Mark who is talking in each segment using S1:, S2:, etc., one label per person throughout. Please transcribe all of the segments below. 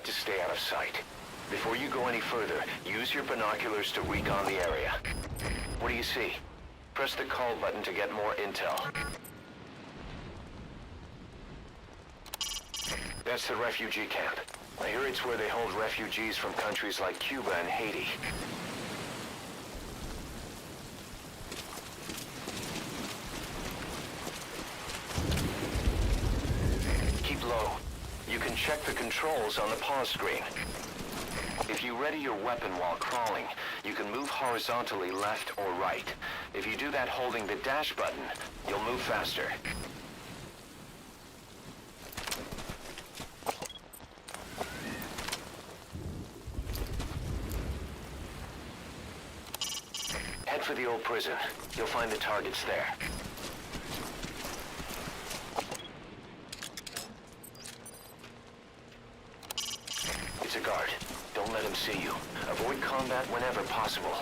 S1: To stay out of sight. Before you go any further, use your binoculars to recon the area. What do you see? Press the call button to get more intel. That's the refugee camp. I hear it's where they hold refugees from countries like Cuba and Haiti. Keep low. You can check the controls on the pause screen. If you ready your weapon while crawling, you can move horizontally left or right. If you do that holding the dash button, you'll move faster. Head for the old prison. You'll find the targets there. It's a guard. Don't let him see you. Avoid combat whenever possible.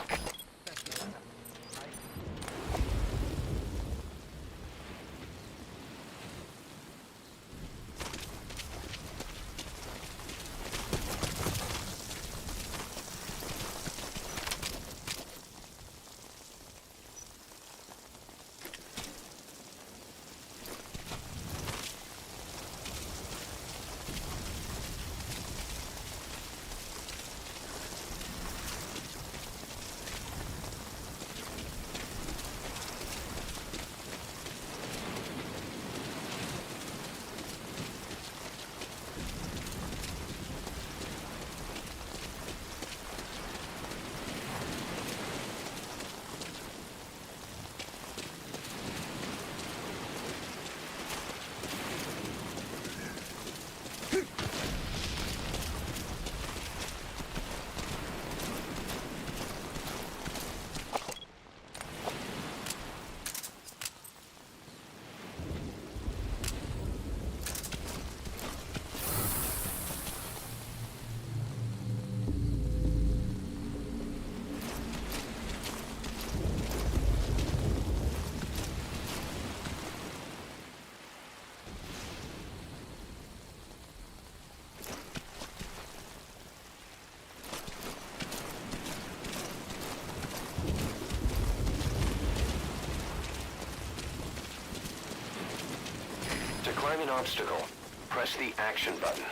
S1: To climb an obstacle, press the action button.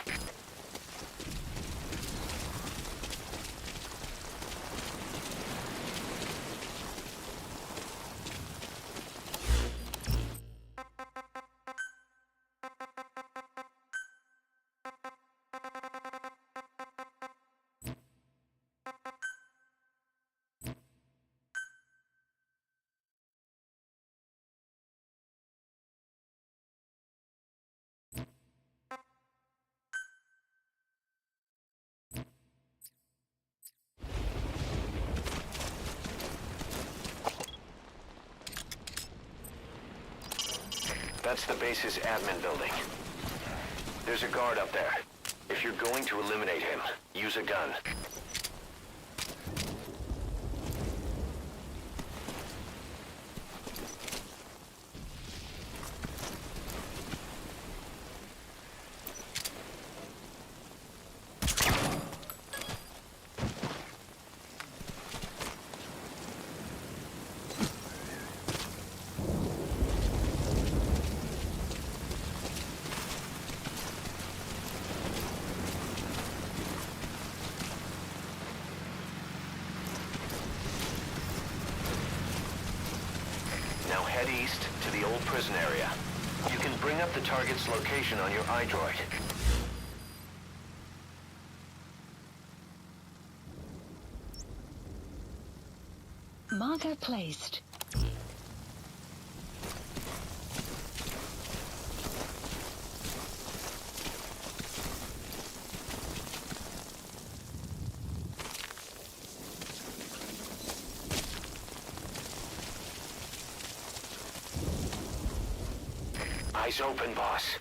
S1: That's the base's admin building. There's a guard up there. If you're going to eliminate him, use a gun. Now head east to the old prison area. You can bring up the target's location on your iDroid.
S2: Marker placed.
S1: Eyes open, boss.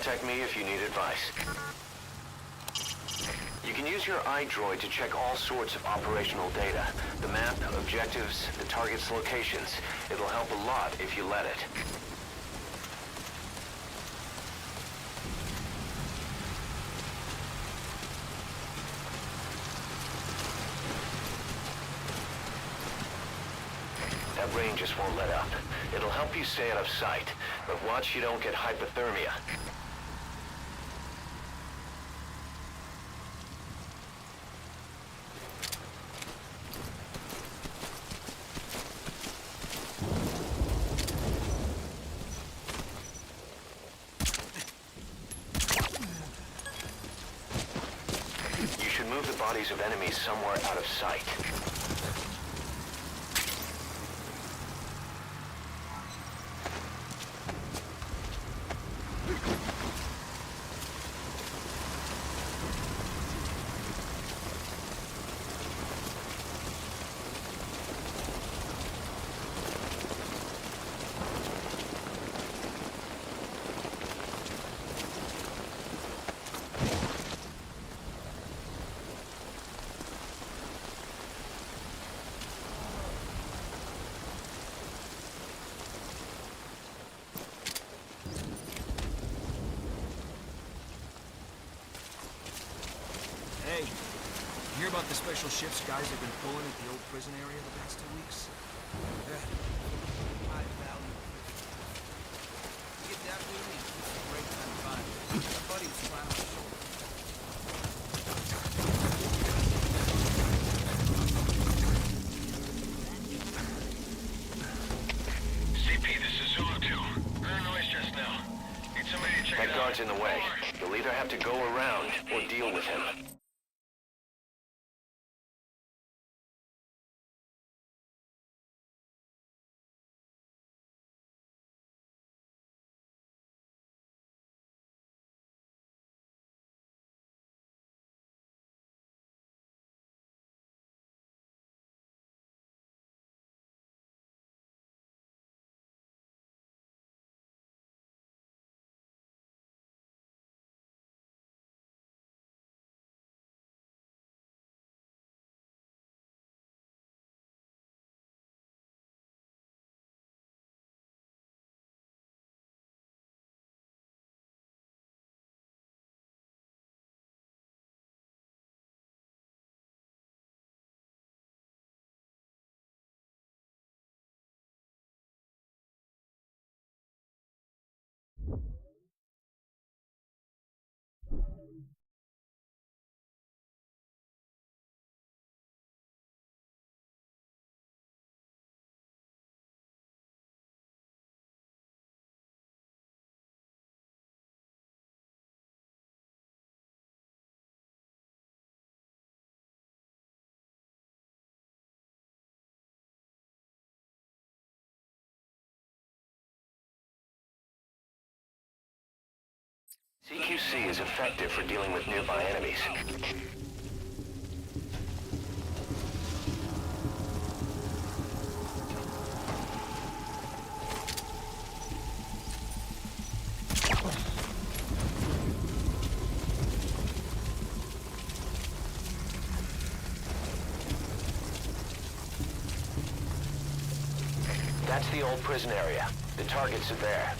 S1: contact me if you need advice. You can use your iDroid to check all sorts of operational data. The map, objectives, the target's locations. It'll help a lot if you let it. That rain just won't let up. It'll help you stay out of sight, but watch you don't get hypothermia. You should move the bodies of enemies somewhere out of sight.
S3: Hey, you hear about the special ships guys have been pulling at the old prison area the past 2 weeks? Yeah. High value. You get that with me? It's a great time to find it. My buddy was flat on the shoulder.
S4: CP, this is Zulu 2. Heard a noise just now. Need somebody to check it
S1: That
S4: out.
S1: guard's in the way. You'll either have to go around or deal with him. CQC is effective for dealing with nearby enemies. That's the old prison area. The targets are there.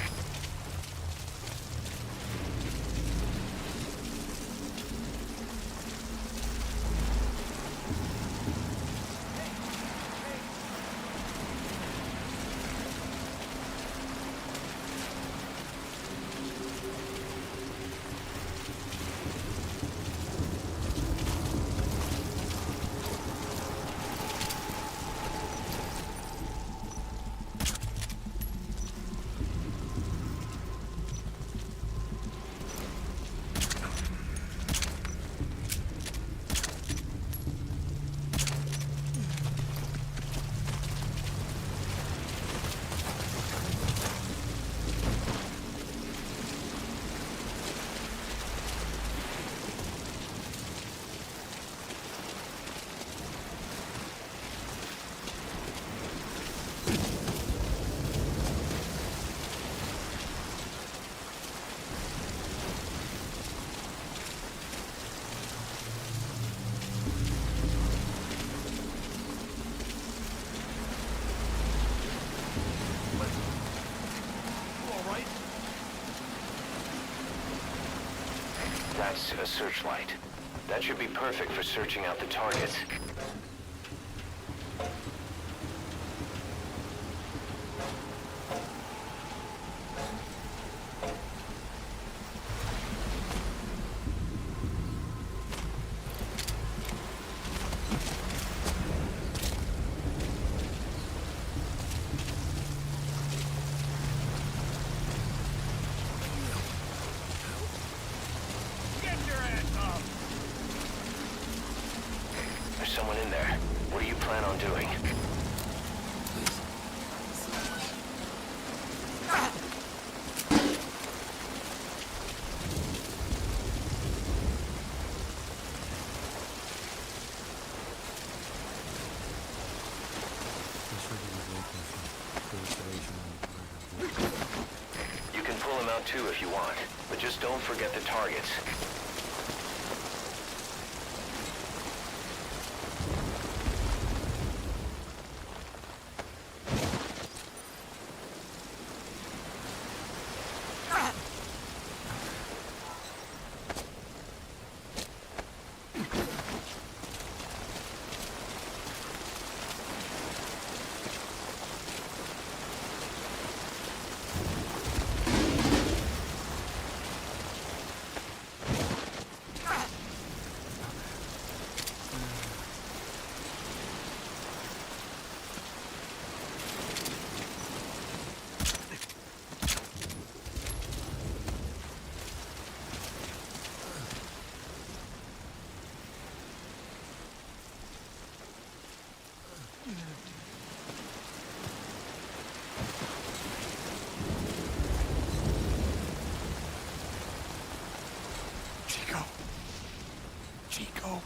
S1: That's a searchlight. That should be perfect for searching out the targets. There's someone in there. What do you plan on doing? You can pull him out too if you want, but just don't forget the targets.
S5: Chico.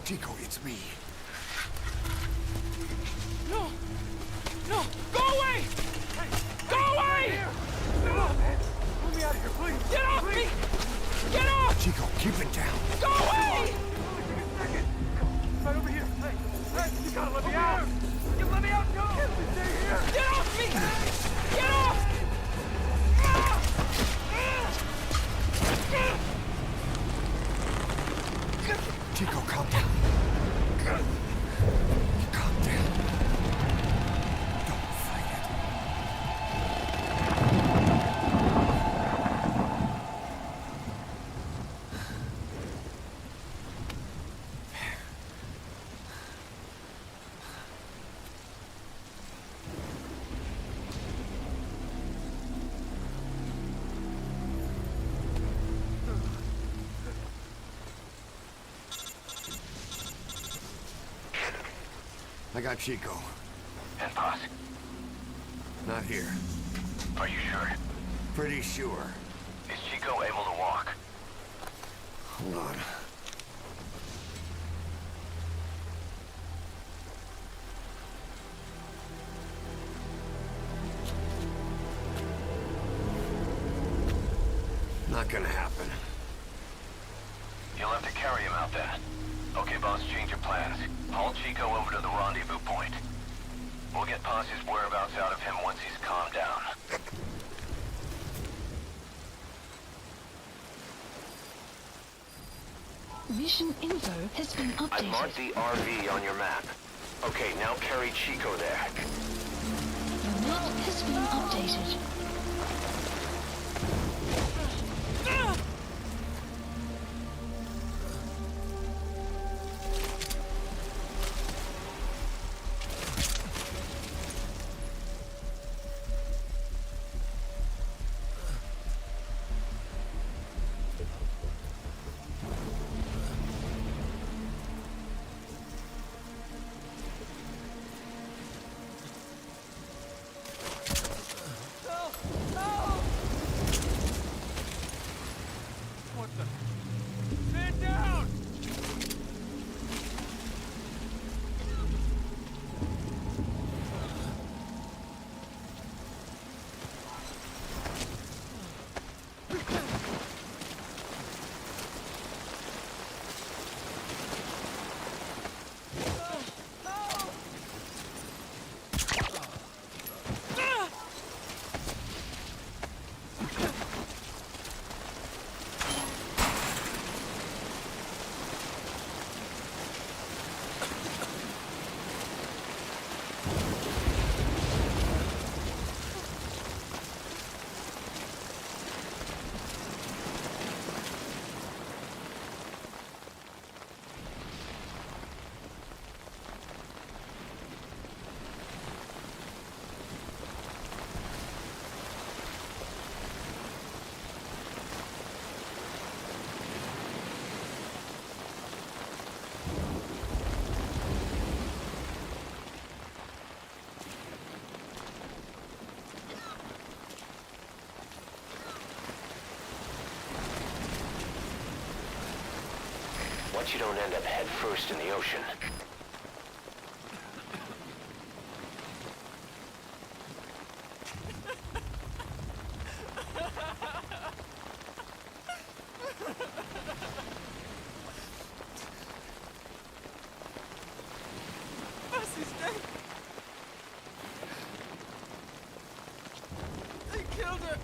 S5: Chico, it's me.
S3: No! No! Go away! Go away!
S5: Let me out of here, please.
S3: Get off me! Get off!
S5: Chico, keep it down.
S3: Go away!
S5: Right over here. Hey, you gotta let me out. You let me out, no! Stay here.
S3: Get off me! Get off!
S5: Chico, calm down. Calm down. Don't fight it. I got Chico.
S1: And Paz,
S5: Not here.
S1: are you sure?
S5: Pretty sure.
S1: Is Chico able to walk?
S5: Hold on. Not gonna happen.
S1: You'll have to carry him out then. Okay, boss, change your plans. Haul Chico over to the rendezvous point. We'll get Paz's whereabouts out of him once he's calmed down.
S2: Mission info has been
S1: I marked
S2: updated.
S1: the RV on your map. Okay, now carry Chico there.
S2: Your map has been updated.
S1: Watch you don't end up head first in the ocean.
S5: She's dead. They killed her.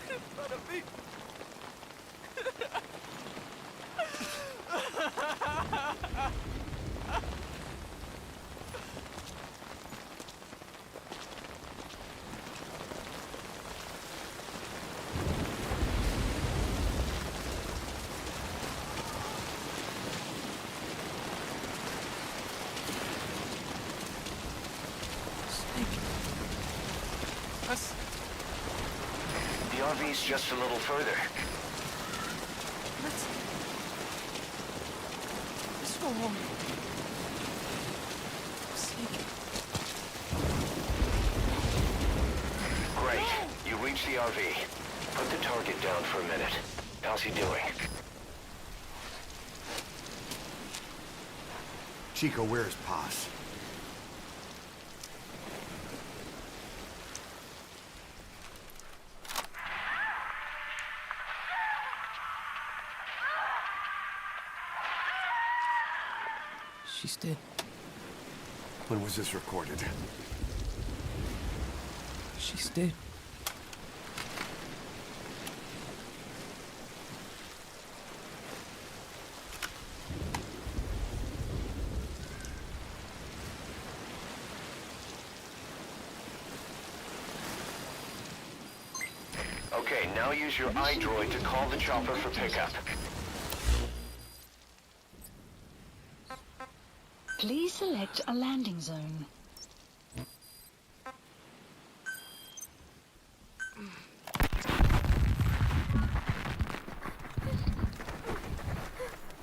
S5: In front of me. Us.
S1: The RV's just a little further.
S5: Let's go home. Snake.
S1: Great. You reach the RV. Put the target down for a minute. How's he doing?
S6: Chico, where's Paz?
S5: She's dead.
S6: When was this recorded?
S5: She's dead.
S1: Okay, now use your iDroid to call the chopper for pickup.
S2: Please select a landing zone.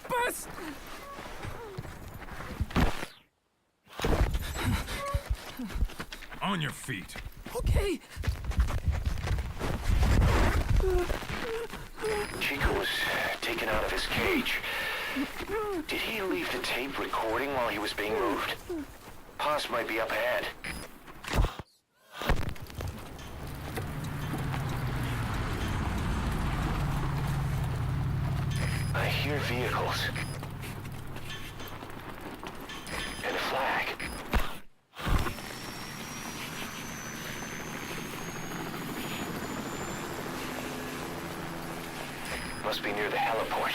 S5: Bus!
S7: On your feet.
S5: Okay.
S1: Chico was taken out of his cage. Did he leave the tape recording while he was being moved? Paz might be up ahead. I hear vehicles. And a flag. Must be near the heliport.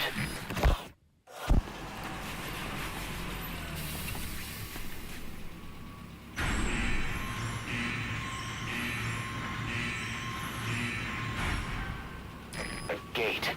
S1: A gate.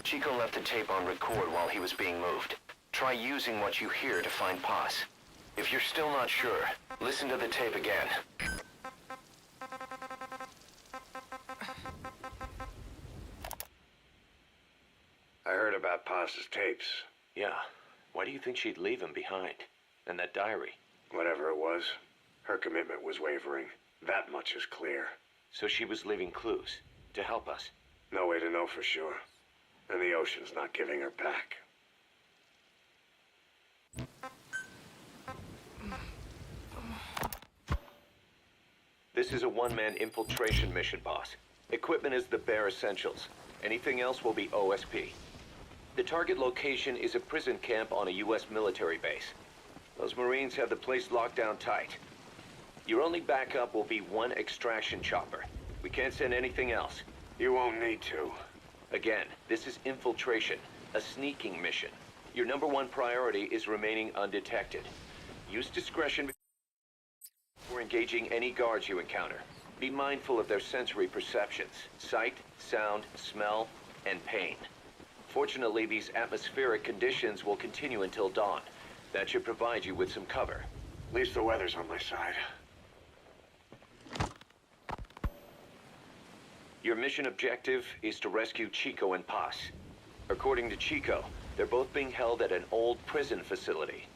S1: Chico left the tape on record while he was being moved. Try using what you hear to find Paz. If you're still not sure, listen to the tape again.
S8: I heard about Paz's tapes.
S1: Yeah. Why do you think she'd leave him behind? And that diary?
S8: Whatever it was, her commitment was wavering. That much is clear.
S1: So she was leaving clues to help us.
S8: No way to know for sure. And the ocean's not giving her back.
S1: This is a one-man infiltration mission, boss. Equipment is the bare essentials. Anything else will be OSP. The target location is a prison camp on a U.S. military base. Those Marines have the place locked down tight. Your only backup will be one extraction chopper. We can't send anything else.
S8: You won't need to.
S1: Again, this is infiltration, a sneaking mission. Your number one priority is remaining undetected. Use discretion before before engaging any guards you encounter. Be mindful of their sensory perceptions: sight, sound, smell, and pain. Fortunately, these atmospheric conditions will continue until dawn. That should provide you with some cover.
S8: At least the weather's on my side.
S1: Your mission objective is to rescue Chico and Paz. According to Chico, they're both being held at an old prison facility.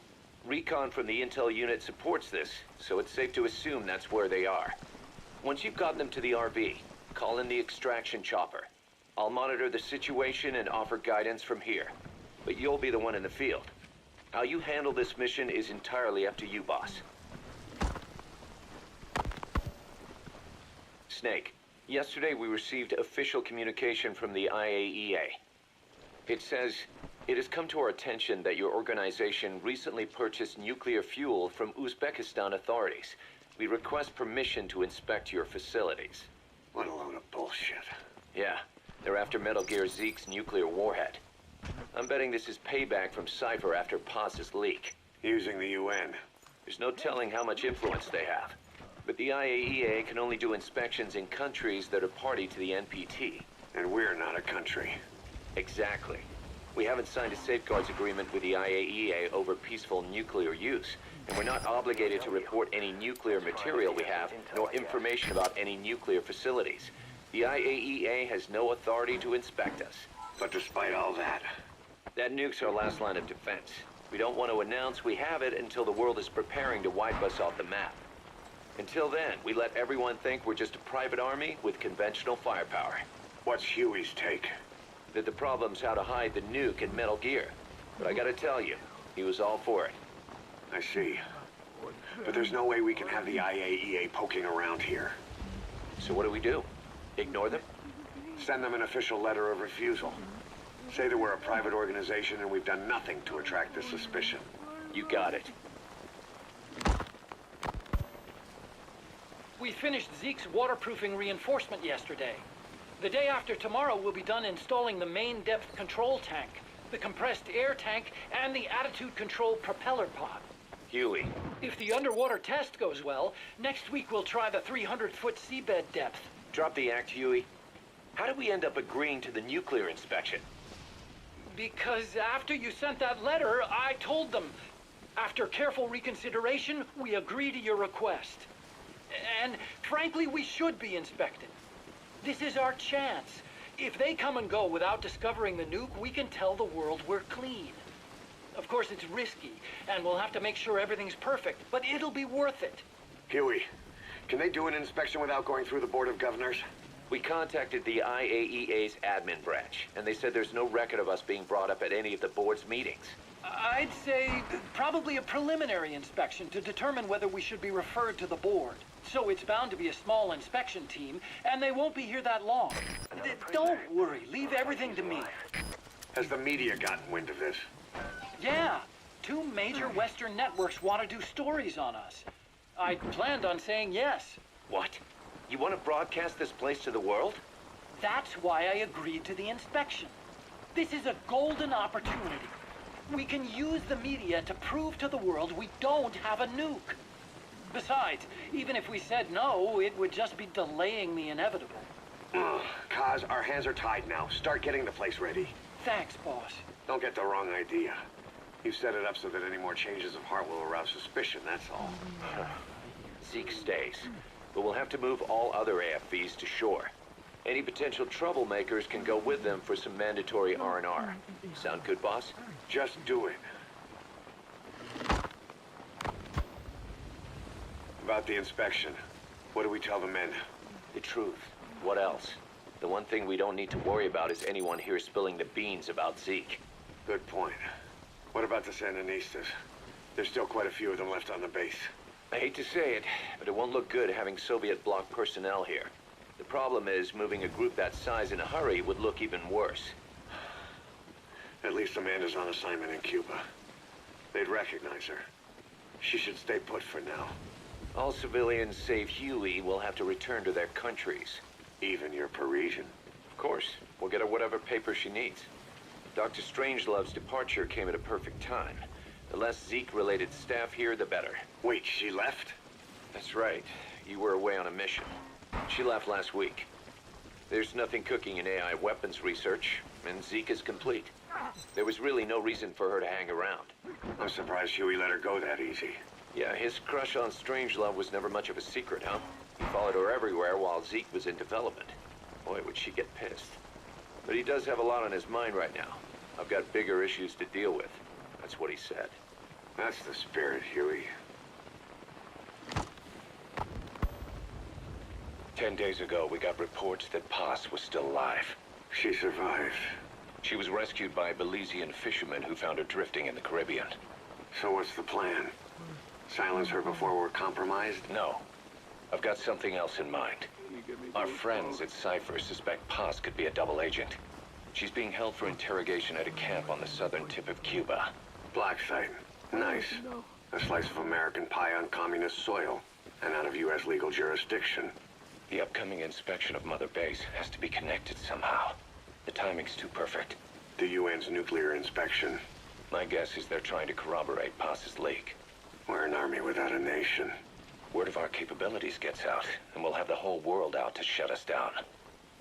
S1: Recon from the intel unit supports this, so it's safe to assume that's where they are. Once you've gotten them to the RV, call in the extraction chopper. I'll monitor the situation and offer guidance from here, but you'll be the one in the field. How you handle this mission is entirely up to you, boss. Snake, yesterday we received official communication from the IAEA. It says, it has come to our attention that your organization recently purchased nuclear fuel from Uzbekistan authorities. We request permission to inspect your facilities.
S8: What a load of bullshit.
S1: Yeah, they're after Metal Gear Zeke's nuclear warhead. I'm betting this is payback from Cypher after Paz's leak.
S8: Using the UN.
S1: There's no telling how much influence they have. But the IAEA can only do inspections in countries that are party to the NPT.
S8: And we're not a country.
S1: Exactly. We haven't signed a safeguards agreement with the IAEA over peaceful nuclear use, and we're not obligated to report any nuclear material we have, nor information about any nuclear facilities. The IAEA has no authority to inspect us.
S8: But despite all that,
S1: That nuke's our last line of defense. We don't want to announce we have it until the world is preparing to wipe us off the map. Until then, we let everyone think we're just a private army with conventional firepower.
S8: what's Huey's take?
S1: That the problem's how to hide the nuke in Metal Gear. But I gotta tell you, he was all for it.
S8: I see. But there's no way we can have the IAEA poking around here.
S1: So what do? Ignore them?
S8: Send them an official letter of refusal. Say that we're a private organization and we've done nothing to attract this suspicion.
S1: You got it.
S7: We finished Zeke's waterproofing reinforcement yesterday. The day after tomorrow, we'll be done installing the main depth control tank, the compressed air tank, and the attitude control propeller pod.
S1: Huey,
S7: If the underwater test goes well, next week we'll try the 300-foot seabed depth.
S1: drop the act, Huey. How did we end up agreeing to the nuclear inspection?
S7: Because after you sent that letter, I told them. After careful reconsideration, we agree to your request. And frankly, we should be inspected. This is our chance. If they come and go without discovering the nuke, we can tell the world we're clean. Of course, it's risky, and we'll have to make sure everything's perfect, but it'll be worth it.
S8: Huey, can they do an inspection without going through the Board of Governors?
S1: We contacted the IAEA's admin branch, and they said there's no record of us being brought up at any of the board's meetings.
S7: I'd say probably a preliminary inspection to determine whether we should be referred to the board. So it's bound to be a small inspection team, and they won't be here that long. Don't worry, leave everything to me.
S8: Has the media gotten wind of this?
S7: Yeah, 2 major Western networks want to do stories on us. I planned on saying yes.
S1: What? You want to broadcast this place to the world?
S7: That's why I agreed to the inspection. This is a golden opportunity. We can use the media to prove to the world we don't have a nuke. Besides, even if we said no, it would just be delaying the inevitable.
S8: Kaz, our hands are tied now. Start getting the place ready.
S7: Thanks, boss.
S8: Don't get the wrong idea. You set it up so that any more changes of heart will arouse suspicion, that's all.
S1: Zeke stays, but we'll have to move all other AFVs to shore. Any potential troublemakers can go with them for some mandatory R&R. Sound good, boss?
S8: Just do it. About the inspection, what do we tell the men?
S1: The truth. What else? The one thing we don't need to worry about is anyone here spilling the beans about Zeke.
S8: Good point. What about the Sandinistas? There's still quite a few of them left on the base.
S1: I hate to say it, but it won't look good having Soviet bloc personnel here. The problem is, moving a group that size in a hurry would look even worse.
S8: At least Amanda's on assignment in Cuba. They'd recognize her. She should stay put for now.
S1: All civilians save Huey will have to return to their countries.
S8: Even your Parisian.
S1: Of course, we'll get her whatever paper she needs. Dr. Strangelove's departure came at a perfect time. The less Zeke-related staff here, the better.
S8: Wait, she left?
S1: That's right. You were away on a mission. She left last week. There's nothing cooking in AI weapons research, and Zeke is complete. There was really no reason for her to hang around.
S8: I'm surprised Huey let her go that easy.
S1: Yeah, his crush on Strangelove was never much of a secret, huh? He followed her everywhere while Zeke was in development. Boy, would she get pissed. But he does have a lot on his mind right now. I've got bigger issues to deal with. That's what he said.
S8: That's the spirit, Huey.
S1: 10 days ago, we got reports that Paz was still alive.
S8: She survived.
S1: She was rescued by Belizean fishermen who found her drifting in the Caribbean.
S8: So what's the plan? Silence her before we're compromised?
S1: No. I've got something else in mind. Our friends at Cypher suspect Paz could be a double agent. She's being held for interrogation at a camp on the southern tip of Cuba.
S8: Black site. Nice. A slice of American pie on communist soil, and out of U.S. legal jurisdiction.
S1: The upcoming inspection of Mother Base has to be connected somehow. The timing's too perfect.
S8: The UN's nuclear inspection.
S1: My guess is they're trying to corroborate Paz's leak.
S8: We're an army without a nation.
S1: Word of our capabilities gets out, and we'll have the whole world out to shut us down.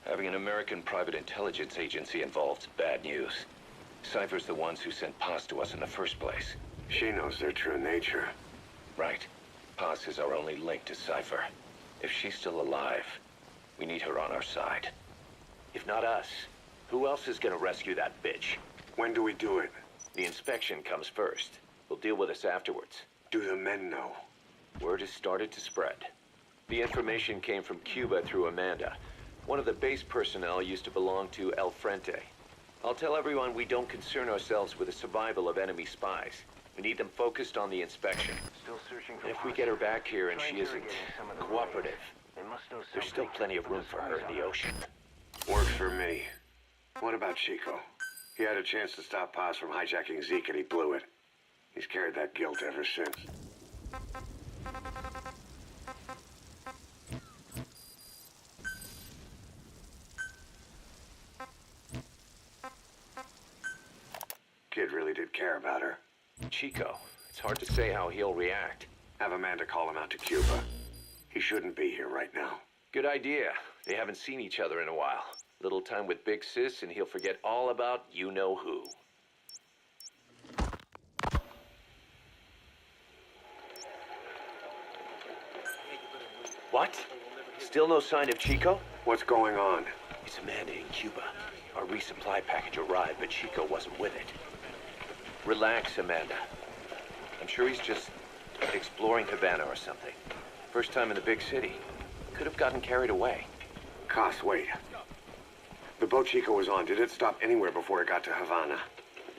S1: Having an American private intelligence agency involved's bad news. Cypher's the ones who sent Paz to us in the first place.
S8: She knows their true nature.
S1: Right. Paz is our only link to Cypher. If she's still alive, we need her on our side. If not us, who else is gonna rescue that bitch?
S8: When do we do it?
S1: The inspection comes first. We'll deal with us afterwards.
S8: Do the men know?
S1: Word has started to spread. The information came from Cuba through Amanda. One of the base personnel used to belong to El Frente. I'll tell everyone we don't concern ourselves with the survival of enemy spies. We need them focused on the inspection.
S9: Still searching for
S1: And if we get her back here and she isn't cooperative, there's still plenty of room for her in the ocean.
S8: Works for me. What about Chico? He had a chance to stop Paz from hijacking Zeke and he blew it. He's carried that guilt ever since. Kid really did care about her.
S1: Chico, it's hard to say how he'll react.
S8: Have Amanda call him out to Cuba. He shouldn't be here right now.
S1: Good idea. They haven't seen each other in a while. Little time with Big Sis and he'll forget all about you-know-who. What? Still no sign of Chico?
S8: What's going on?
S1: It's Amanda in Cuba. Our resupply package arrived, but Chico wasn't with it. Relax, Amanda. I'm sure he's just exploring Havana or something. First time in the big city. Could have gotten carried away.
S8: Cos, wait. The boat Chico was on, did it stop anywhere before it got to Havana?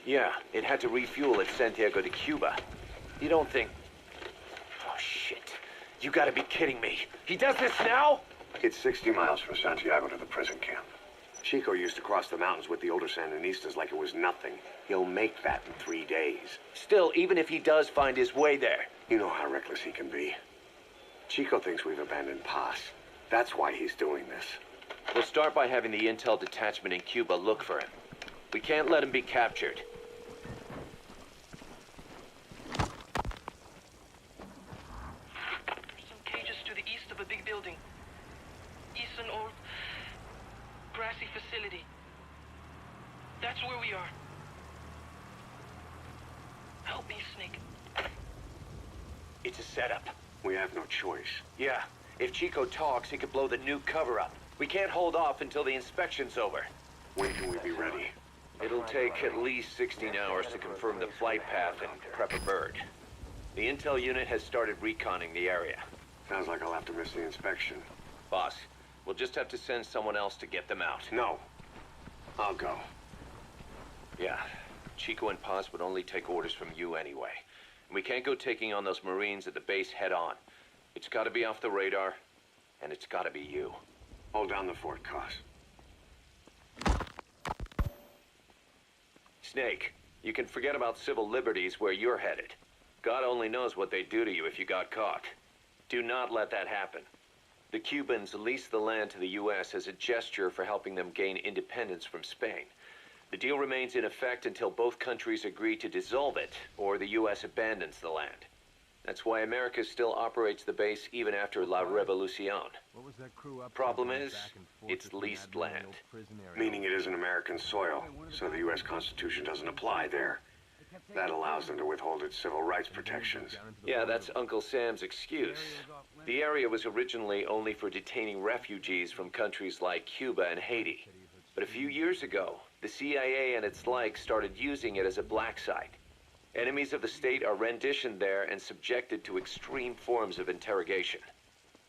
S1: Yeah, it had to refuel at Santiago de Cuba. You don't think... Oh, shit. You gotta be kidding me. He does this now?
S8: It's 60 miles from Santiago to the prison camp. Chico used to cross the mountains with the older Sandinistas like it was nothing. He'll make that in 3 days.
S1: Still, even if he does find his way there...
S8: You know how reckless he can be. Chico thinks we've abandoned Paz. That's why he's doing this.
S1: We'll start by having the intel detachment in Cuba look for him. We can't let him be captured.
S10: Some cages to the east of a big building. East an old grassy facility. That's where we are. Help me, Snake.
S1: It's a setup.
S8: We have no choice.
S1: Yeah, if Chico talks, he could blow the new cover up. We can't hold off until the inspection's over.
S8: When can we be ready?
S1: It'll take at least 16 hours to confirm the flight path and prep a bird. The intel unit has started reconning the area.
S8: Sounds like I'll have to miss the inspection.
S1: Boss, we'll just have to send someone else to get them out.
S8: No. I'll go.
S1: Yeah, Chico and Paz would only take orders from you anyway. And we can't go taking on those Marines at the base head on. It's gotta be off the radar, and it's gotta be you.
S8: Hold down the fort, Cos.
S1: Snake, you can forget about civil liberties where you're headed. God only knows what they'd do to you if you got caught. Do not let that happen. The Cubans leased the land to the U.S. as a gesture for helping them gain independence from Spain. The deal remains in effect until both countries agree to dissolve it, or the U.S. abandons the land. That's why America still operates the base even after La Revolucion.
S5: What was that crew up?
S1: Problem is, it's leased land.
S8: Meaning it isn't American soil, so the U.S. Constitution doesn't apply there. That allows them to withhold its civil rights protections.
S1: Yeah, that's Uncle Sam's excuse. The area was originally only for detaining refugees from countries like Cuba and Haiti. But a few years ago, the CIA and its like started using it as a black site. Enemies of the state are renditioned there and subjected to extreme forms of interrogation.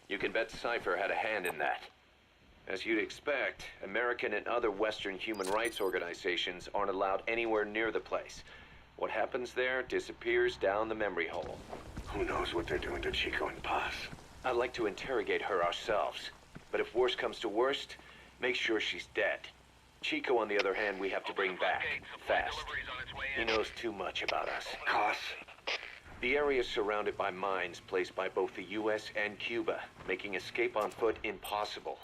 S1: You can bet Cypher had a hand in that. As you'd expect, American and other Western human rights organizations aren't allowed anywhere near the place. What happens there disappears down the memory hole.
S8: Who knows what they're doing to Chico and Paz?
S1: I'd like to interrogate her ourselves. But if worst comes to worst, make sure she's dead. Chico, on the other hand, we have to bring back, fast. He knows too much about us.
S8: Cos?
S1: The area is surrounded by mines placed by both the US and Cuba, making escape on foot impossible.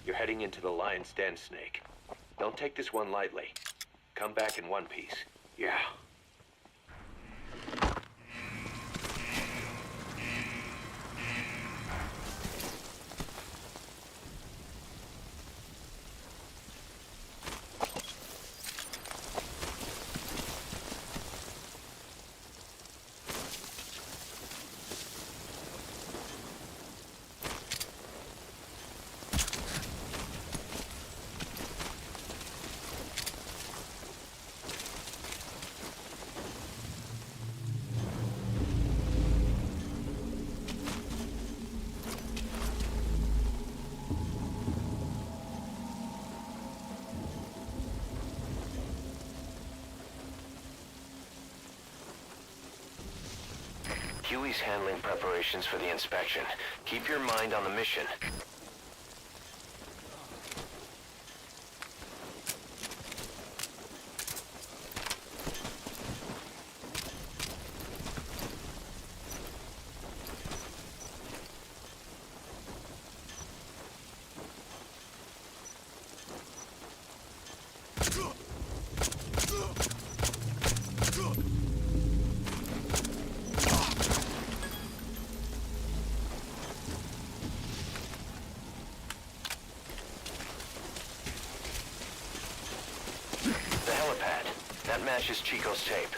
S1: You're heading into the Lion's Den, Snake. Don't take this one lightly. Come back in one piece.
S8: Yeah.
S1: Huey's handling preparations for the inspection. Keep your mind on the mission. That matches Chico's tape.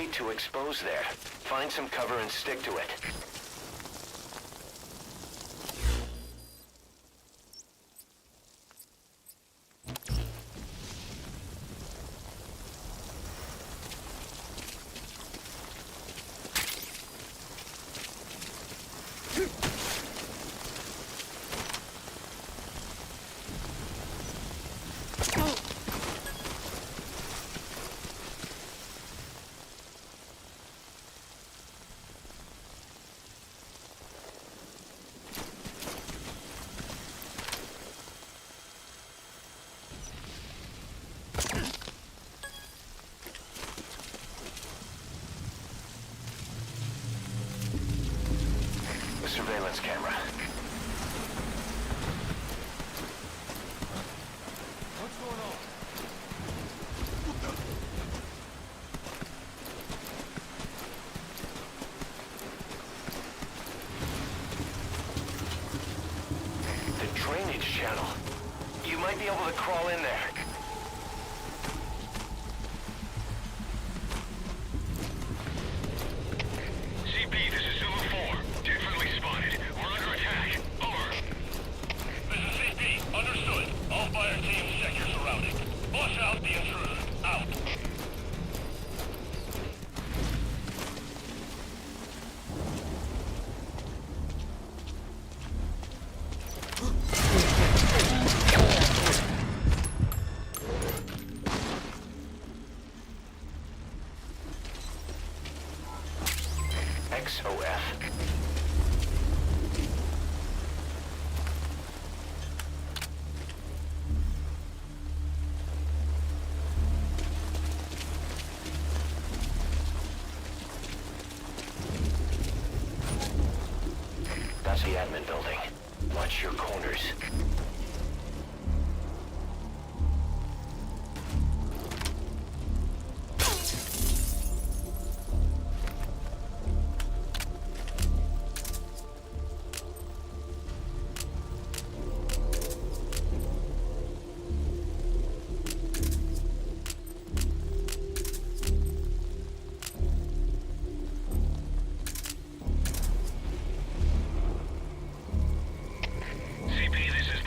S1: way too exposed there. Find some cover and stick to it. Surveillance camera.
S5: What's going on?
S1: The drainage channel. You might be able to crawl in there.
S4: CP, this is Zulu 4. Dead friendly spotted. We're under attack. Over. This is CP. Understood. All fire teams check your surroundings. Flush out the intruder. Out.
S1: XOF. That's the admin building. Watch your corners.
S4: CP, this is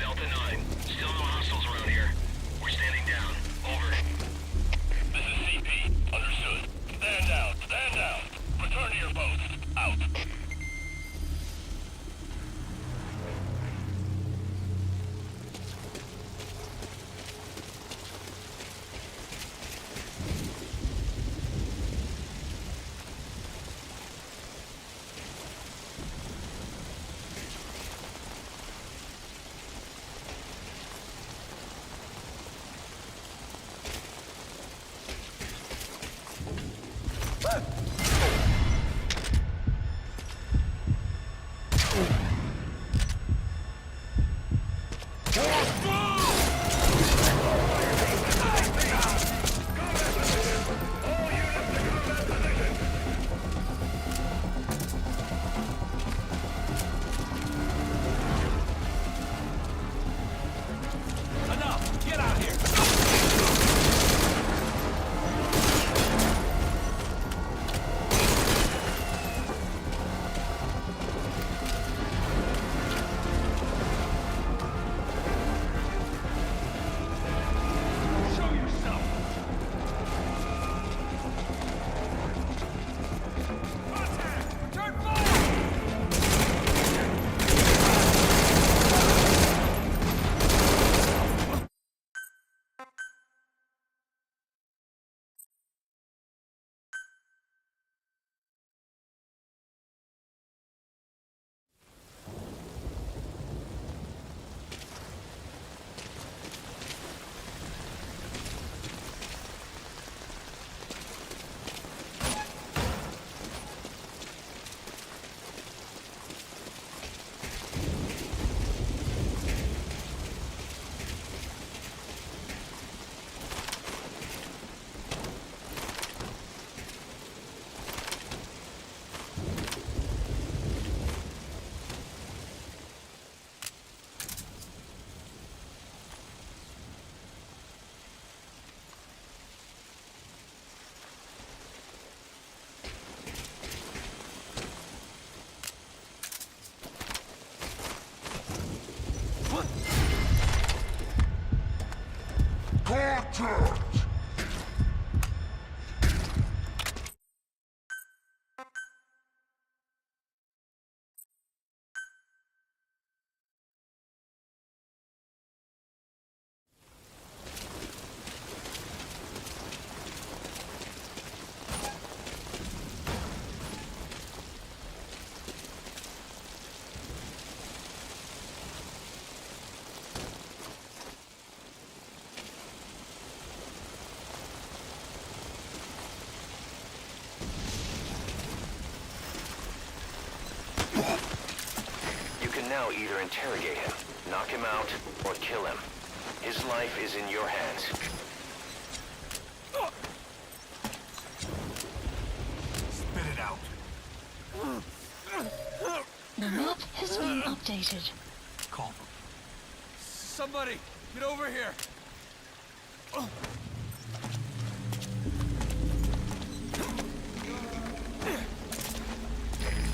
S1: You can now either interrogate him, knock him out, or kill him. His life is in your hands.
S6: Spit it out.
S2: The map has been updated.
S6: Call them.
S3: Somebody, get over here!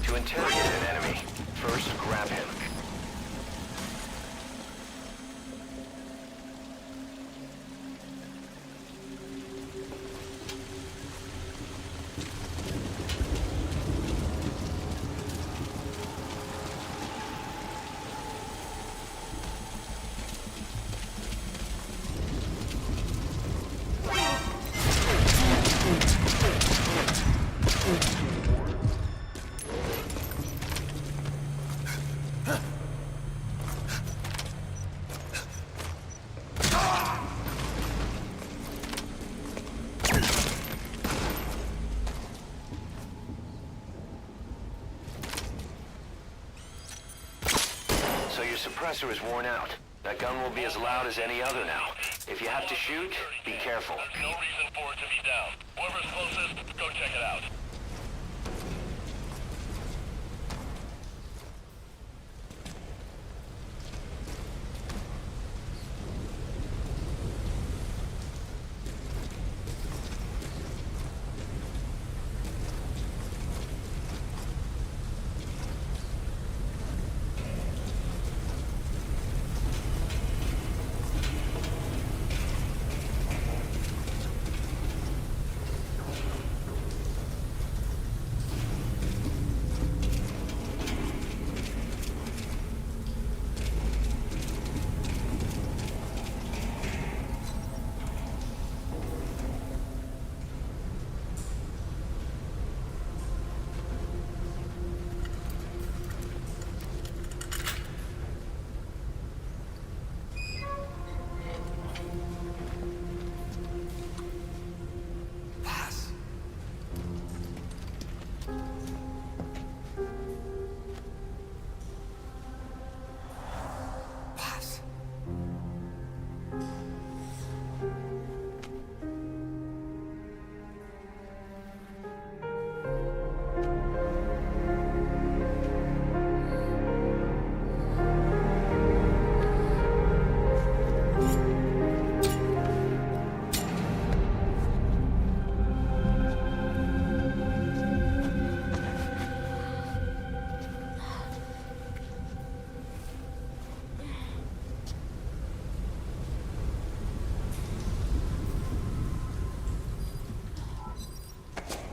S1: To interrogate an enemy, first grab him. So your suppressor is worn out. That gun will be as loud as any other now. If you have to shoot, be careful.
S4: There's no reason for it to be down. Whoever's closest, go check it out.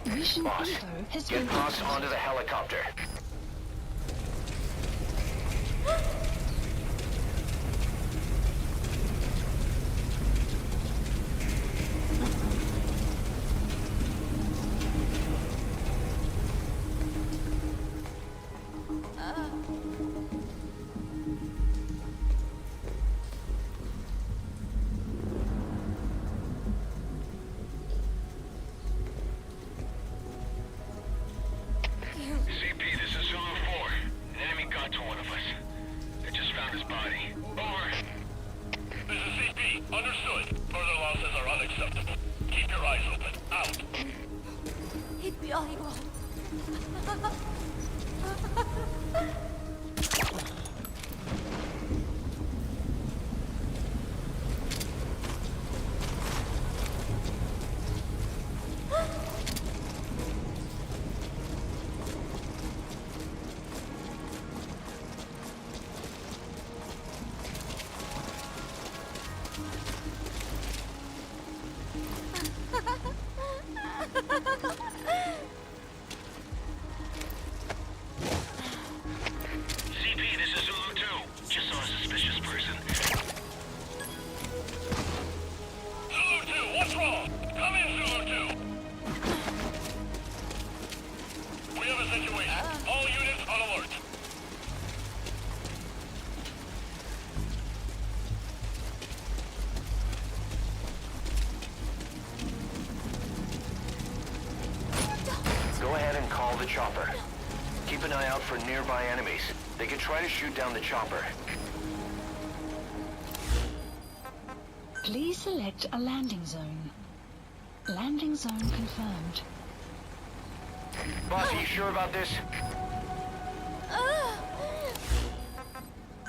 S2: Mission
S1: Boss,
S2: info has
S1: get
S2: been
S1: Boss
S2: updated.
S1: onto the helicopter.
S4: CP, this
S1: chopper. Keep an eye out for nearby enemies. They could try to shoot down the chopper.
S2: Please select a landing zone. Landing zone confirmed.
S1: Boss, are you sure about this?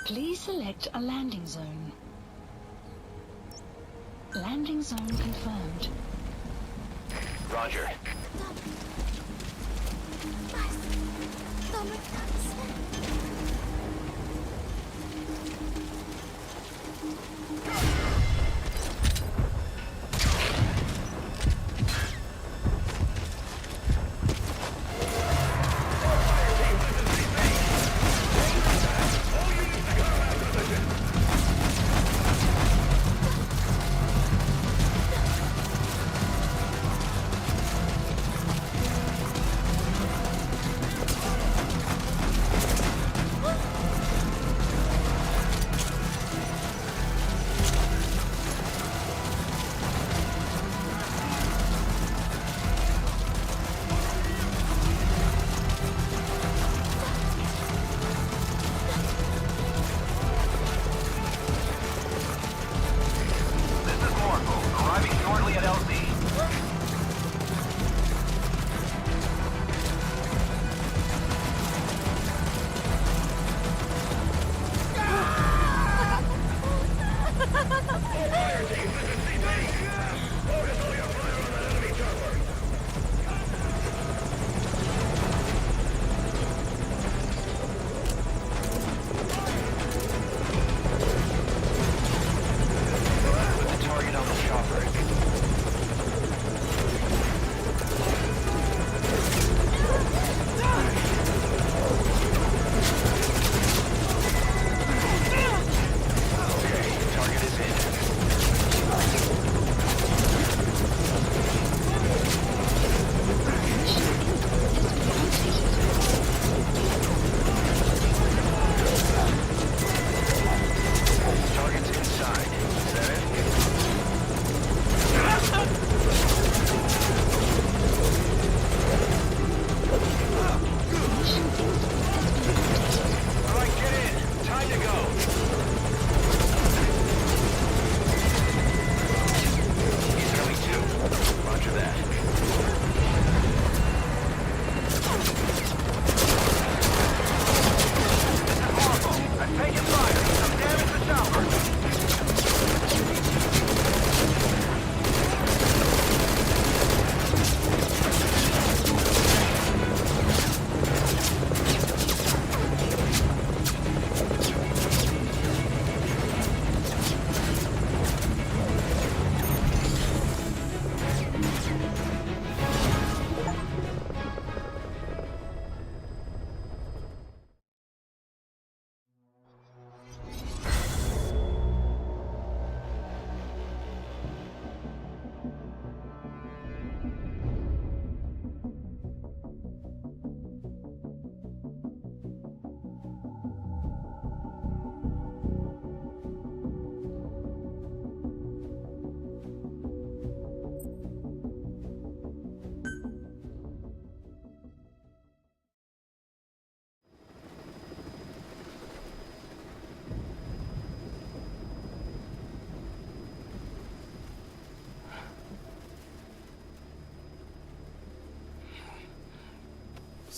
S2: Please select a landing zone. Landing zone confirmed.
S1: Roger.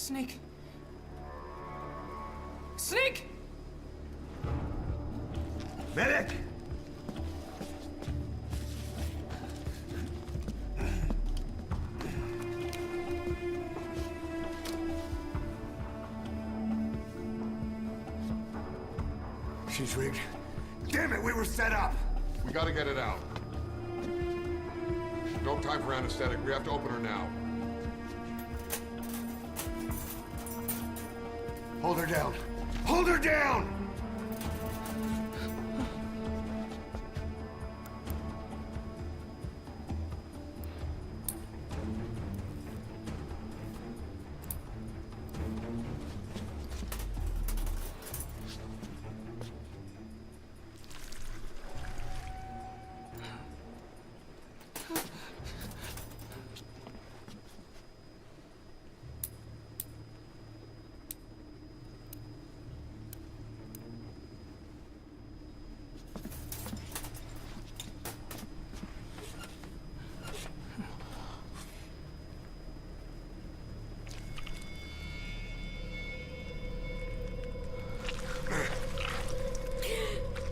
S5: Snake! Snake!
S6: Medic! She's rigged. Damn it, we were set up!
S9: We gotta get it out. No time for anesthetic. We have to open her now.
S6: Hold her down. Hold her down!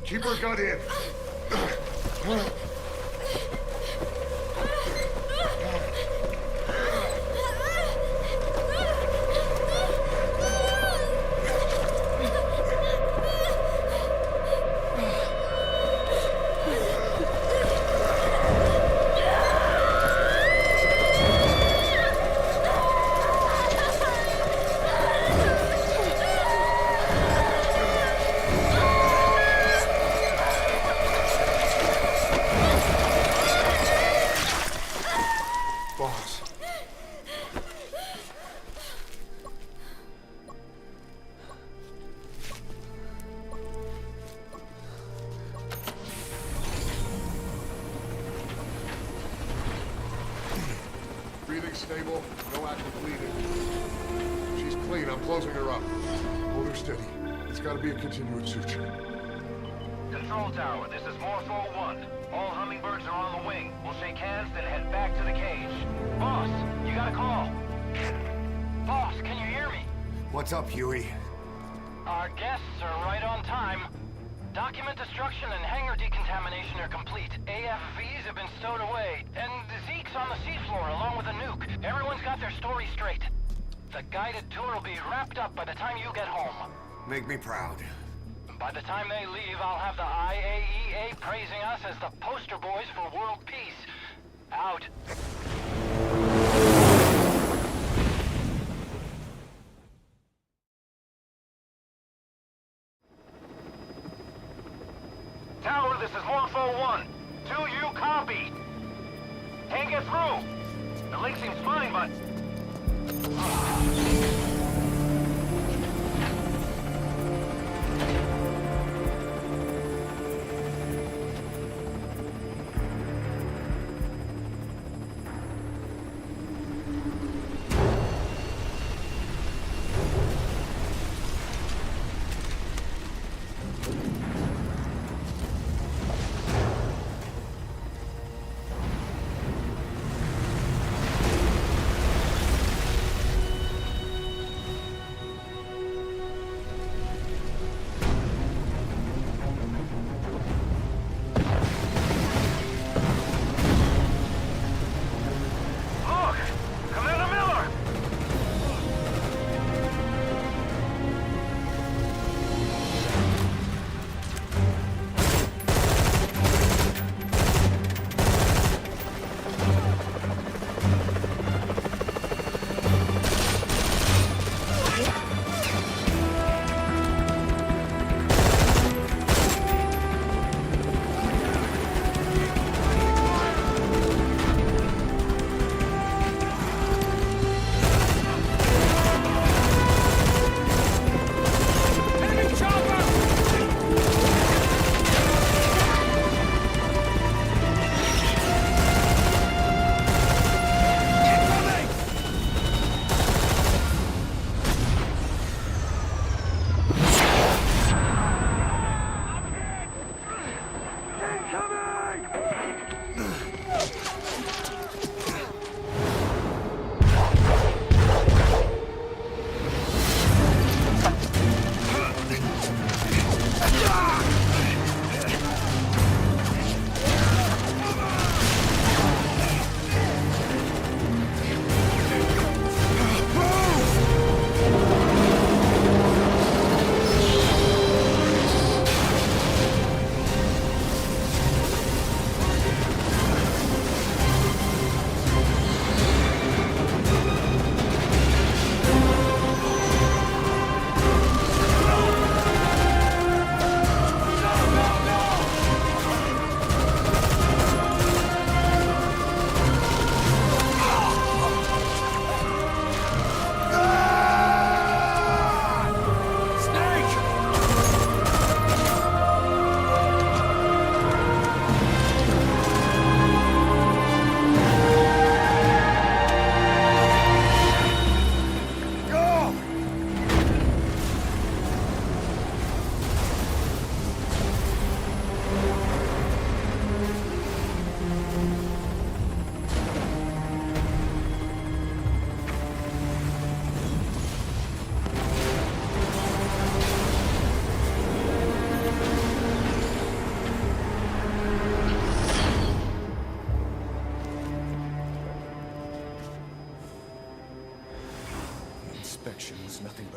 S6: Keep her gut in. Boss.
S9: Breathing stable, no active bleeding. She's clean, I'm closing her up.
S6: Hold her steady. It's gotta be a continuous suture.
S1: Control tower, this is Morpho 1. All hummingbirds are on the wing. We'll shake hands, then head back to the cage. Boss, you got a call.
S7: Boss, can you hear me?
S6: What's up, Huey?
S7: Our guests are right on time. Document destruction and hangar decontamination are complete. AFVs have been stowed away. And Zeke's on the seafloor along with a nuke. Everyone's got their story straight. The guided tour will be wrapped up by the time you get home.
S6: Make me proud.
S7: By the time they leave, I'll have the IAEA praising us as the poster boys for world peace. Out.
S1: Tower, this is Morpho 1. Do you copy? Can't get through. The link seems fine, but...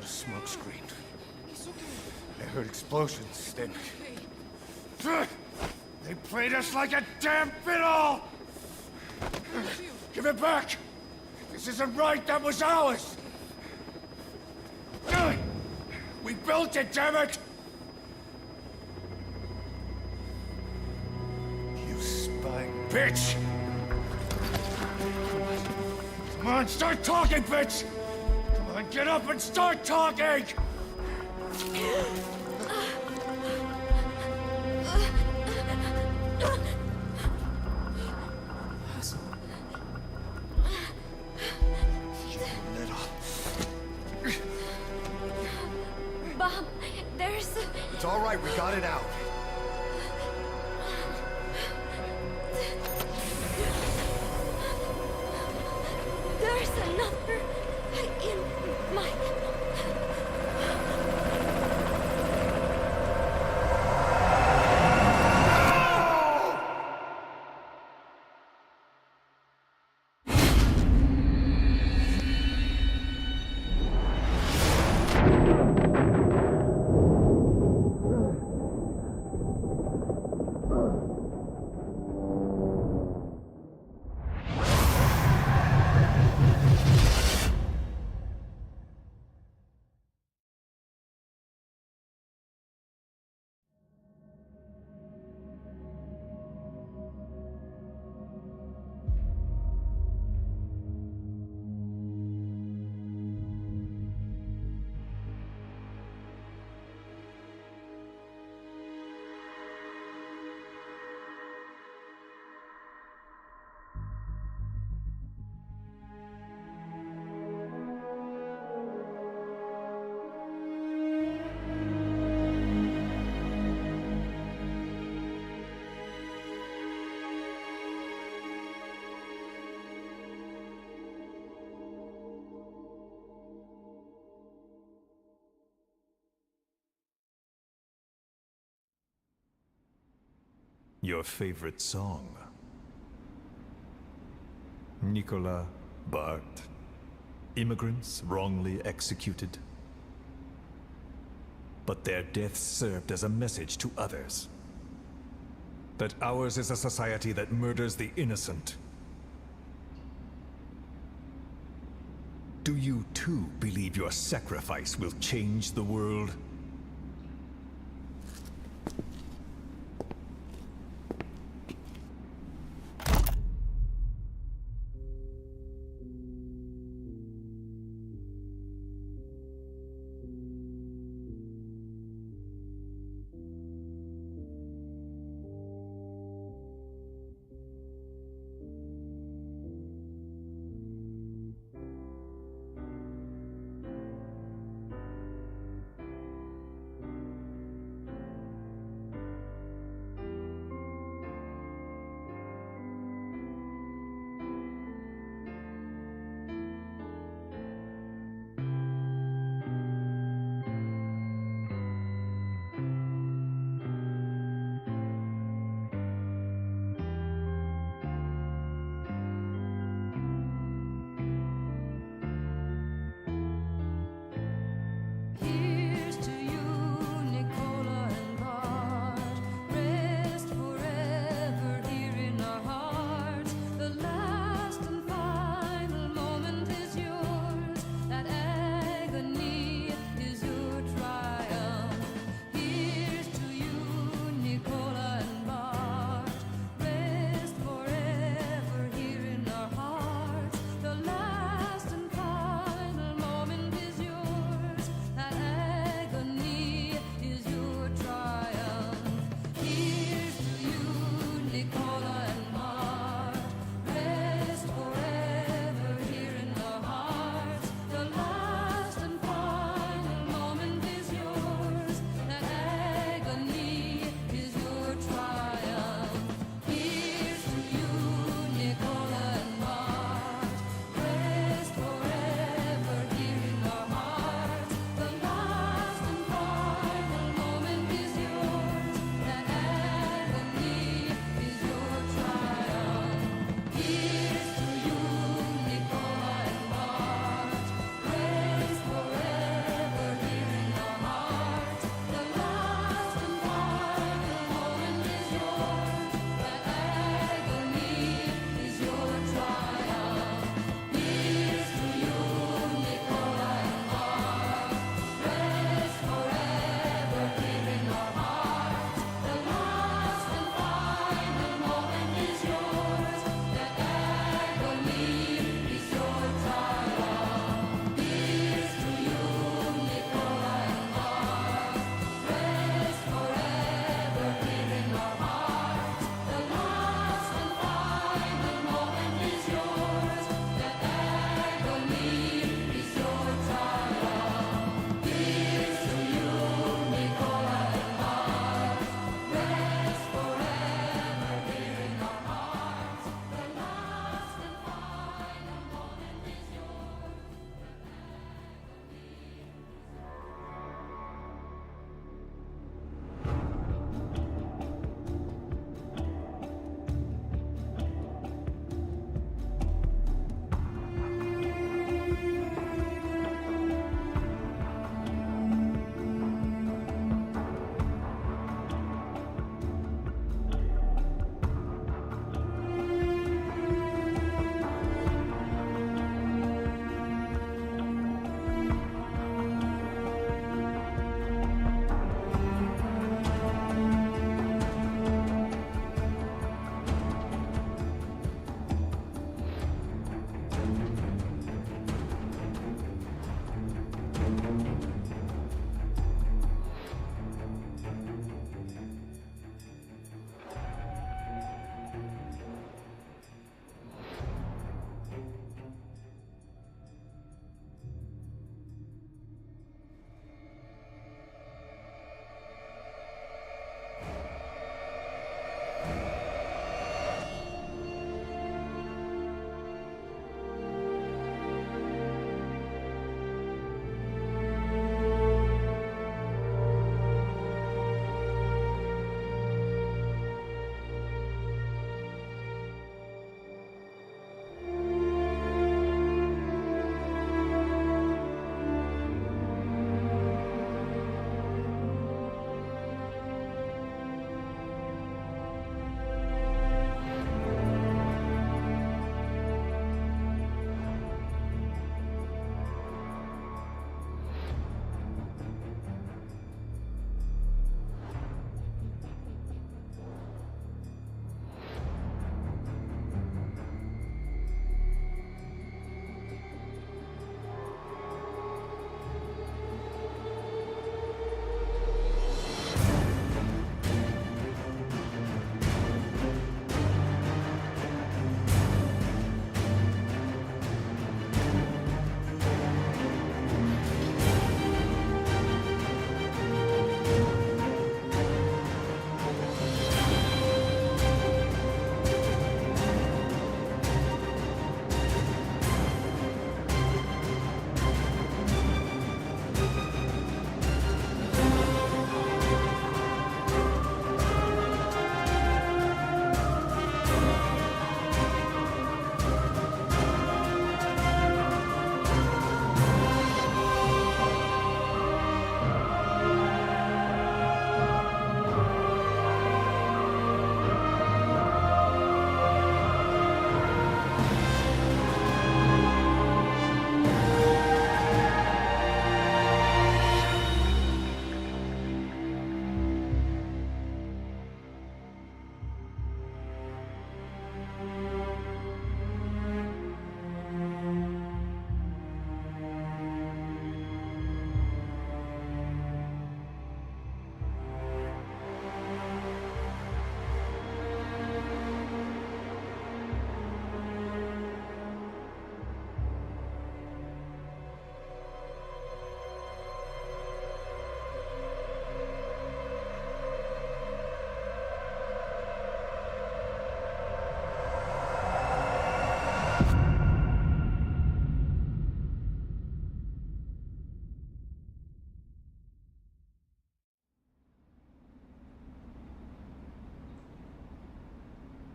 S6: smoke screen. I heard explosions, then... They played us like a damn fiddle! Give it back! This isn't right, that was ours! We built it, damn it! You spying bitch! Come on, start talking, bitch! Come on, get up and start talking!
S11: Bob, there's...
S6: It's all right, we got it out.
S11: There's another in my...
S12: Your favorite song? Nicola, Bart, immigrants wrongly executed. But their deaths served as a message to others. That ours is a society that murders the innocent. Do you too believe your sacrifice will change the world?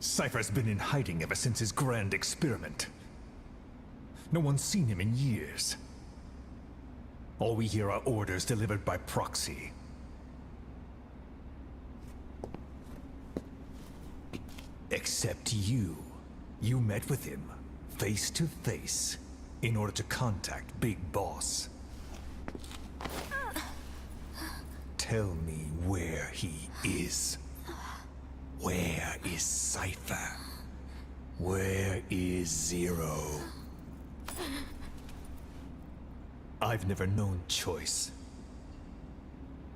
S12: Cypher's been in hiding ever since his grand experiment. No one's seen him in years. All we hear are orders delivered by proxy. Except you. You met with him, face to face, in order to contact Big Boss. Tell me where he is. Where is Cypher? Where is Zero? I've never known choice.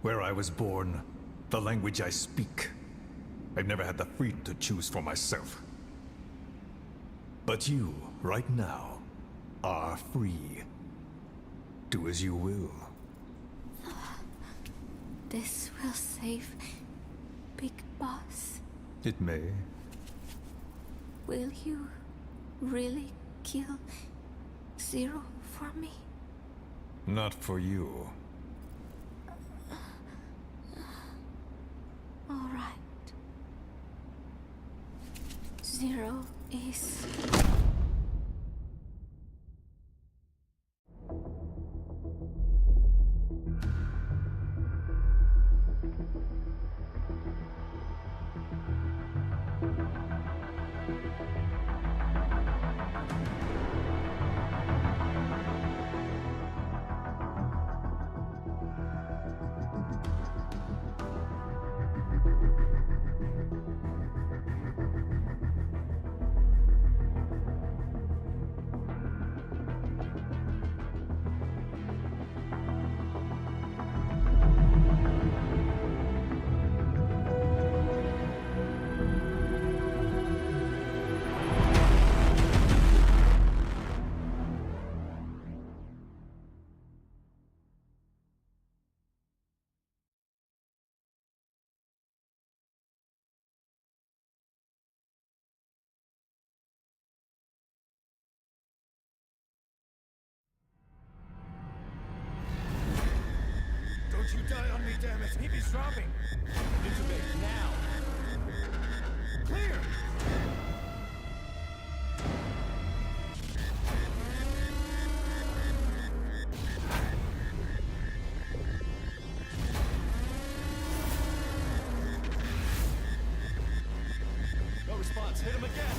S12: Where I was born, the language I speak, I've never had the freedom to choose for myself. But you, right now, are free. Do as you will.
S11: This will save Big Boss.
S12: It may.
S11: Will you really kill Zero for me?
S12: Not for you.
S11: All right. Zero is...
S6: Don't you die on me, damn it! He be dropping! Intubate now! Clear! No response. Hit him again!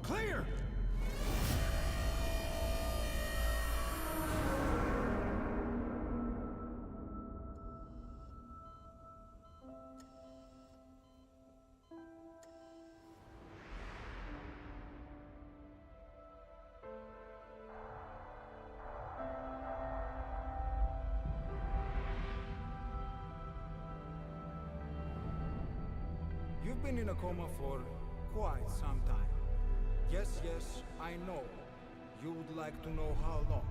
S6: Clear!
S5: You've been in a coma for quite some time. Yes, I know. You would like to know how long.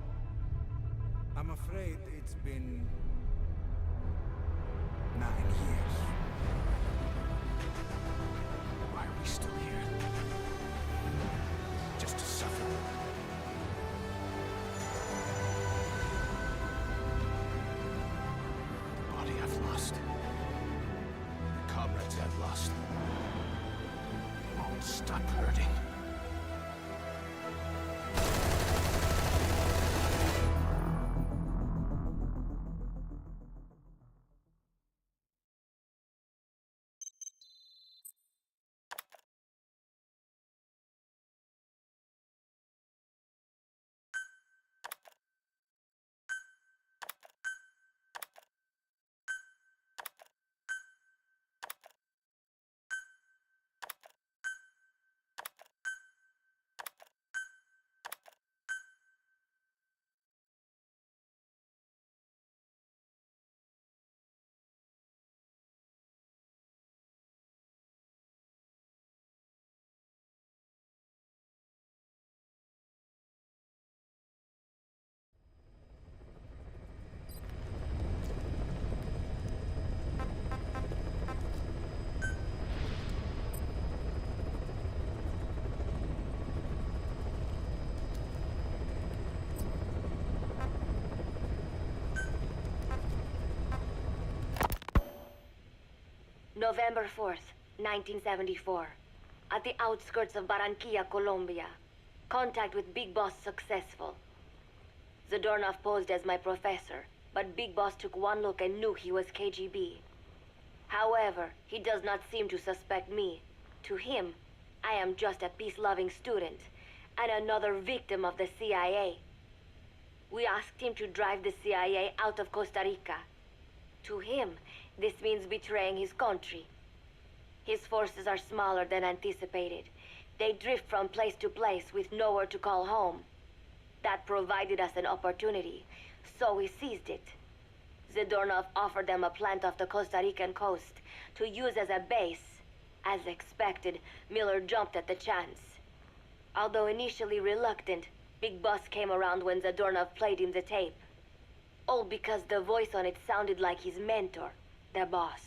S5: I'm afraid it's been 9 years.
S6: Why are we still here? Just to suffer. The body I've lost. The comrades I've lost. Won't stop hurting.
S13: November 4th, 1974. At the outskirts of Barranquilla, Colombia. Contact with Big Boss successful. Zadornov posed as my professor, but Big Boss took one look and knew he was KGB. However, he does not seem to suspect me. To him, I am just a peace-loving student, and another victim of the CIA. We asked him to drive the CIA out of Costa Rica. To him, this means betraying his country. His forces are smaller than anticipated. They drift from place to place with nowhere to call home. That provided us an opportunity, so we seized it. Zadornov offered them a plant off the Costa Rican coast to use as a base. As expected, Miller jumped at the chance. Although initially reluctant, Big Boss came around when Zadornov played him the tape. All because the voice on it sounded like his mentor, the boss.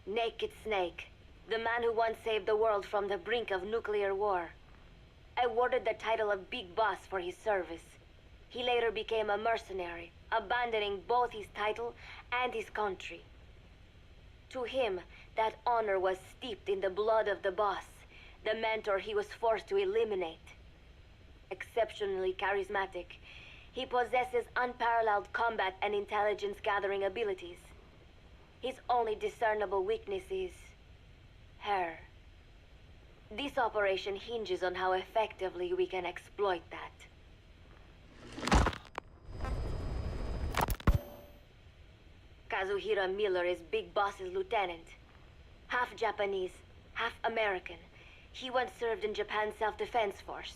S13: Naked Snake, the man who once saved the world from the brink of nuclear war. Awarded the title of Big Boss for his service. He later became a mercenary, abandoning both his title and his country. To him, that honor was steeped in the blood of the boss, the mentor he was forced to eliminate. Exceptionally charismatic, he possesses unparalleled combat and intelligence-gathering abilities. His only discernible weakness is her. This operation hinges on how effectively we can exploit that. Kazuhira Miller is Big Boss's lieutenant. Half Japanese, half American. He once served in Japan's self-defense force.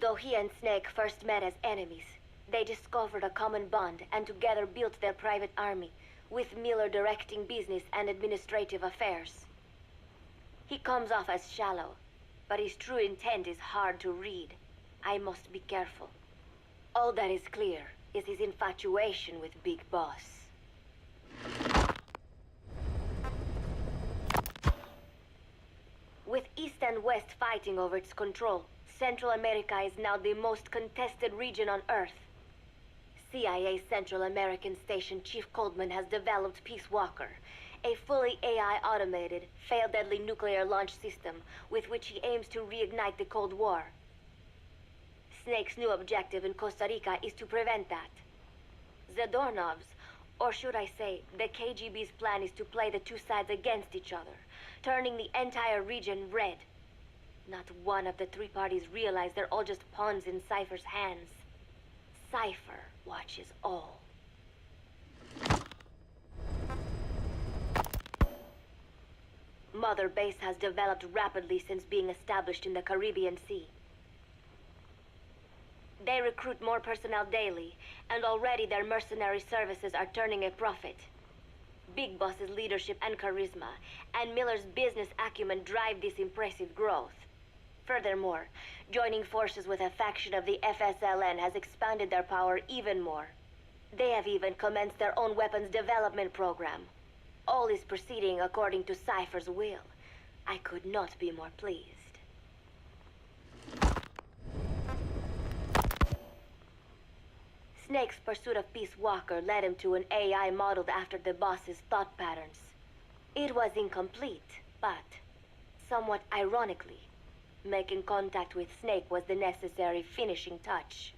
S13: Though he and Snake first met as enemies, they discovered a common bond and together built their private army, with Miller directing business and administrative affairs. He comes off as shallow, but his true intent is hard to read. I must be careful. All that is clear is his infatuation with Big Boss. With East and West fighting over its control, Central America is now the most contested region on Earth. CIA Central American Station Chief Coldman has developed Peace Walker, a fully AI-automated, fail-deadly nuclear launch system with which he aims to reignite the Cold War. Snake's new objective in Costa Rica is to prevent that. Zadornov's, or should I say, the KGB's plan is to play the two sides against each other, turning the entire region red. Not one of the three parties realize they're all just pawns in Cypher's hands. Cypher watches all. Mother Base has developed rapidly since being established in the Caribbean Sea. They recruit more personnel daily, and already their mercenary services are turning a profit. Big Boss's leadership and charisma, and Miller's business acumen drive this impressive growth. Furthermore, joining forces with a faction of the FSLN has expanded their power even more. They have even commenced their own weapons development program. All is proceeding according to Cypher's will. I could not be more pleased. Snake's pursuit of Peace Walker led him to an AI modeled after the boss's thought patterns. It was incomplete, but somewhat ironically, making contact with Snake was the necessary finishing touch.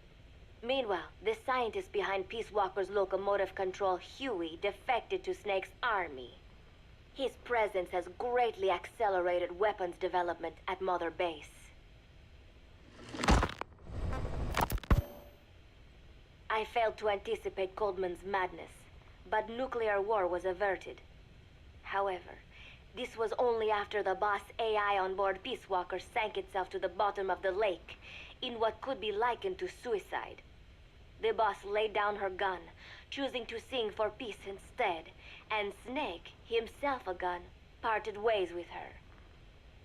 S13: Meanwhile, the scientist behind Peace Walker's locomotive control, Huey, defected to Snake's army. His presence has greatly accelerated weapons development at Mother Base. I failed to anticipate Coldman's madness, but nuclear war was averted. However, this was only after the boss AI on board Peace Walker sank itself to the bottom of the lake, in what could be likened to suicide. The boss laid down her gun, choosing to sing for peace instead, and Snake, himself a gun, parted ways with her.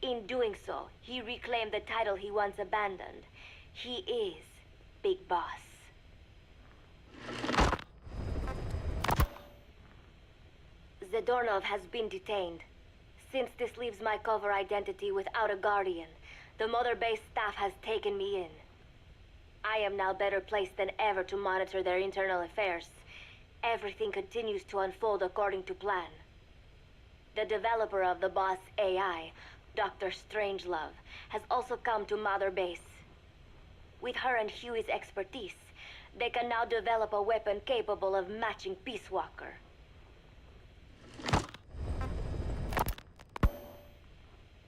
S13: In doing so, he reclaimed the title he once abandoned. He is Big Boss. Zadornov has been detained. Since this leaves my cover identity without a guardian, the Mother Base staff has taken me in. I am now better placed than ever to monitor their internal affairs. Everything continues to unfold according to plan. The developer of the boss AI, Dr. Strangelove, has also come to Mother Base. With her and Huey's expertise, they can now develop a weapon capable of matching Peace Walker.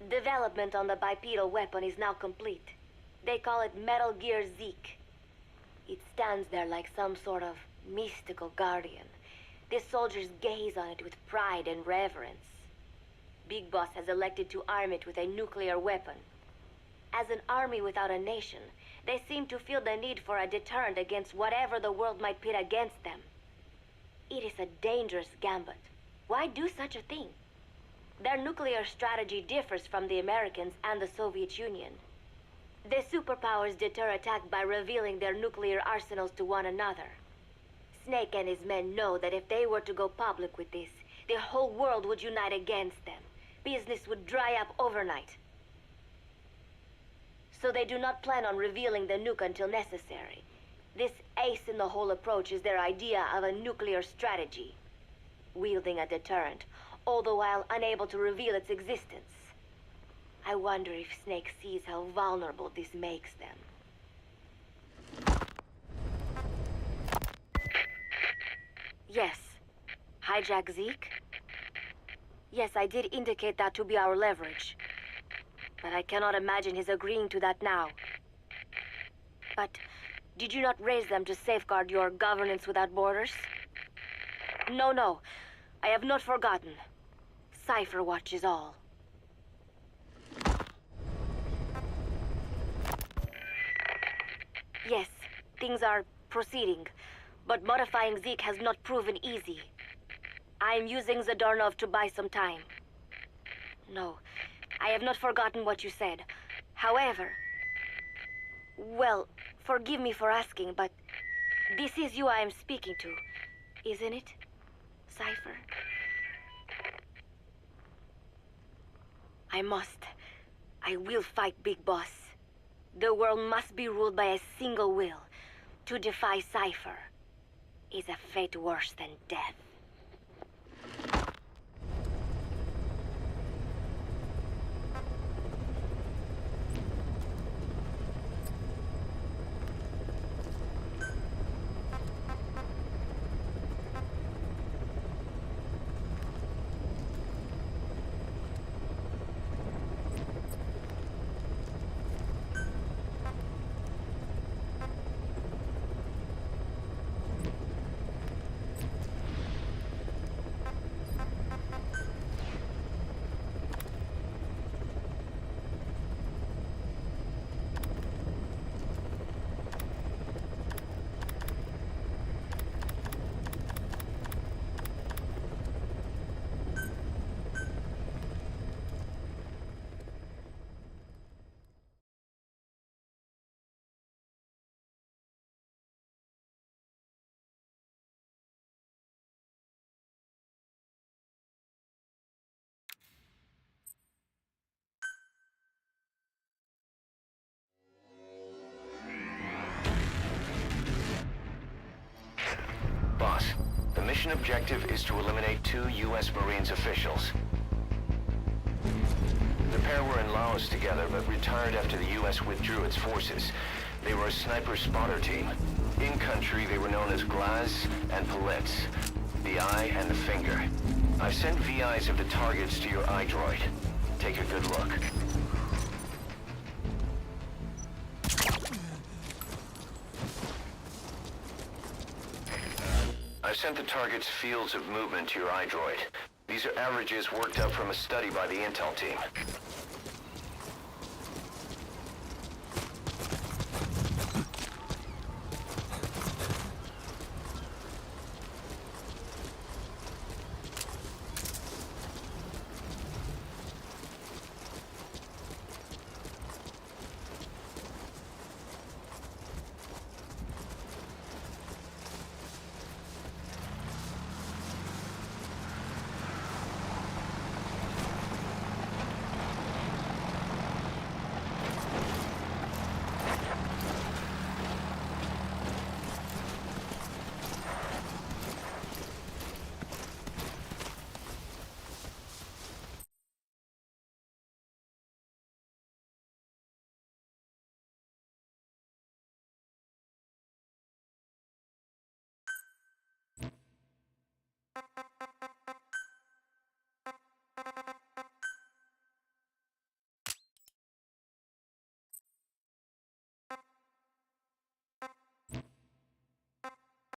S13: Development on the bipedal weapon is now complete. They call it Metal Gear Zeke. It stands there like some sort of mystical guardian. The soldiers gaze on it with pride and reverence. Big Boss has elected to arm it with a nuclear weapon. As an army without a nation, they seem to feel the need for a deterrent against whatever the world might pit against them. It is a dangerous gambit. Why do such a thing? Their nuclear strategy differs from the Americans and the Soviet Union. The superpowers deter attack by revealing their nuclear arsenals to one another. Snake and his men know that if they were to go public with this, the whole world would unite against them. Business would dry up overnight. So they do not plan on revealing the nuke until necessary. This ace-in-the-hole approach is their idea of a nuclear strategy. Wielding a deterrent, all the while unable to reveal its existence. I wonder if Snake sees how vulnerable this makes them. Yes. Hijack Zeke? Yes, I did indicate that to be our leverage. But I cannot imagine his agreeing to that now. But did you not raise them to safeguard your governance without borders? No. I have not forgotten. Cypher watches all. Yes, things are proceeding, but modifying Zeke has not proven easy. I am using Zadornov to buy some time. No, I have not forgotten what you said. However... Well, forgive me for asking, but this is you I am speaking to, isn't it, Cypher? I will fight Big Boss. The world must be ruled by a single will. To defy Cypher is a fate worse than death.
S1: Boss, the mission objective is to eliminate 2 U.S. Marines officials. The pair were in Laos together, but retired after the U.S. withdrew its forces. They were a sniper spotter team. In country, they were known as Glaz and Palitz, the eye and the finger. I've sent VIs of the targets to your iDroid. Take a good look. I've sent the target's fields of movement to your iDroid. These are averages worked up from a study by the intel team.